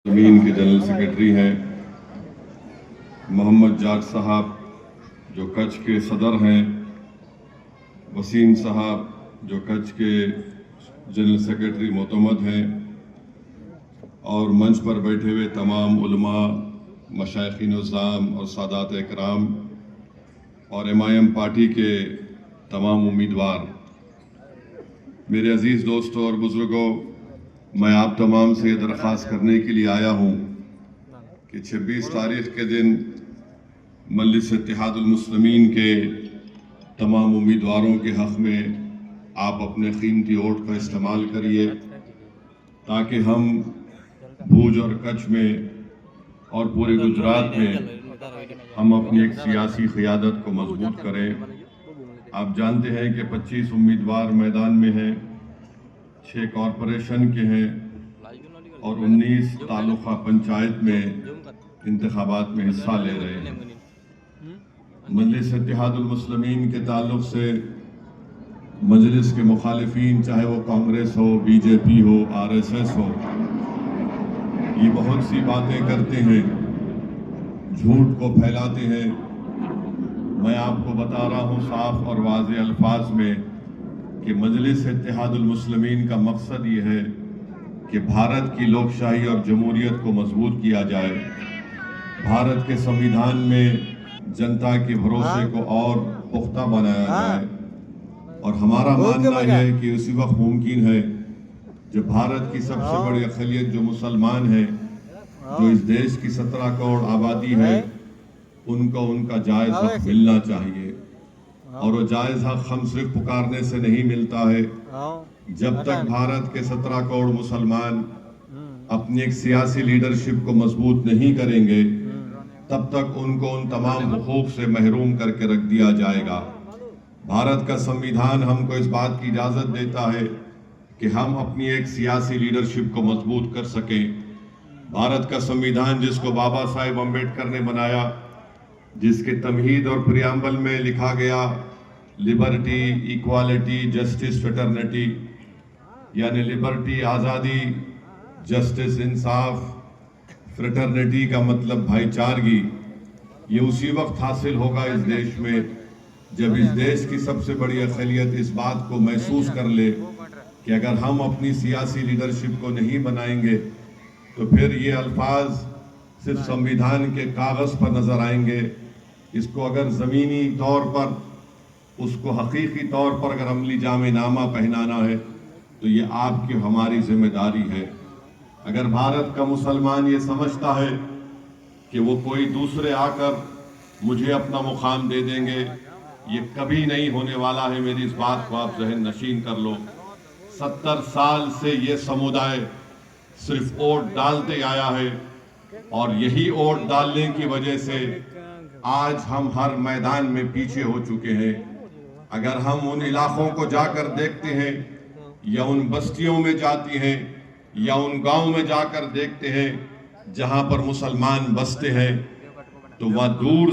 زمین کے general secretary ہیں محمد جاگ صاحب جو کچھ کے صدر ہیں، وسیم صاحب جو کچھ کے جنرل سیکرٹری معتمد ہیں، اور منچ پر بیٹھے ہوئے تمام علماء، مشائخین نظام اور سادات اکرام اور MIM پارٹی کے تمام امیدوار، میرے عزیز دوستوں اور بزرگوں، میں آپ تمام سے یہ درخواست کرنے کے لیے آیا ہوں کہ 26 تاریخ کے دن مجلس اتحاد المسلمین کے تمام امیدواروں کے حق میں آپ اپنے قیمتی ووٹ کا استعمال کریے تاکہ ہم بھوج اور کچھ میں اور پورے گجرات میں ہم اپنی ایک سیاسی قیادت کو مضبوط کریں۔ آپ جانتے ہیں کہ 25 امیدوار میدان میں ہیں، 6 کارپوریشن کے ہیں اور 19 تعلقہ پنچایت میں انتخابات میں حصہ لے رہے ہیں۔ مجلس اتحاد المسلمین کے تعلق سے مجلس کے مخالفین، چاہے وہ کانگریس ہو، BJP ہو، RSS ہو، یہ بہت سی باتیں کرتے ہیں، جھوٹ کو پھیلاتے ہیں۔ میں آپ کو بتا رہا ہوں صاف اور واضح الفاظ میں کہ مجلس اتحاد المسلمین کا مقصد یہ ہے کہ بھارت کی لوک شاہی اور جمہوریت کو مضبوط کیا جائے، بھارت کے سمویدھان میں جنتا کے بھروسے کو اور پختہ بنایا جائے، اور ہمارا ماننا ہے کہ اسی وقت ممکن ہے جو بھارت کی سب سے بڑی اقلیت جو مسلمان ہے، جو اس دیش کی 17 کروڑ آبادی ہے، ان کو ان کا جائز حق ملنا چاہیے، اور وہ جائز حق ہم صرف پکارنے سے نہیں ملتا ہے۔ جب تک بھارت کے 17 کروڑ مسلمان اپنی ایک سیاسی لیڈرشپ کو مضبوط نہیں کریں گے، تب تک ان کو ان تمام حقوق سے محروم کر کے رکھ دیا جائے گا۔ بھارت کا سمویدھان ہم کو اس بات کی اجازت دیتا ہے کہ ہم اپنی ایک سیاسی لیڈرشپ کو مضبوط کر سکیں۔ بھارت کا سمویدھان جس کو بابا صاحب امبیڈکر نے بنایا، جس کے تمہید اور پریامبل میں لکھا گیا لبرٹی، ایکوالٹی، جسٹس، فیٹرنیٹی، یعنی لبرٹی آزادی، جسٹس انصاف، فریٹرنیٹی کا مطلب بھائی چارگی، یہ اسی وقت حاصل ہوگا اس دیش میں جب اس دیش کی سب سے بڑی اقلیت اس بات کو محسوس کر لے کہ اگر ہم اپنی سیاسی لیڈرشپ کو نہیں بنائیں گے تو پھر یہ الفاظ صرف سمویدھان کے کاغذ پر نظر آئیں گے۔ اس کو اگر زمینی طور پر، اس کو حقیقی طور پر اگر عملی جامع نامہ پہنانا ہے تو یہ آپ کی ہماری ذمہ داری ہے۔ اگر بھارت کا مسلمان یہ سمجھتا ہے کہ وہ کوئی دوسرے آ کر مجھے اپنا مقام دے دیں گے، یہ کبھی نہیں ہونے والا ہے۔ میری اس بات کو آپ ذہن نشین کر لو۔ 70 سال سے یہ سمودائے صرف ووٹ ڈالتے آیا ہے، اور یہی ووٹ ڈالنے کی وجہ سے آج ہم ہر میدان میں پیچھے ہو چکے ہیں۔ اگر ہم ان علاقوں کو جا کر دیکھتے ہیں، یا ان بستیوں میں جاتی ہیں، یا ان گاؤں میں جا کر دیکھتے ہیں جہاں پر مسلمان بستے ہیں، تو وہاں دور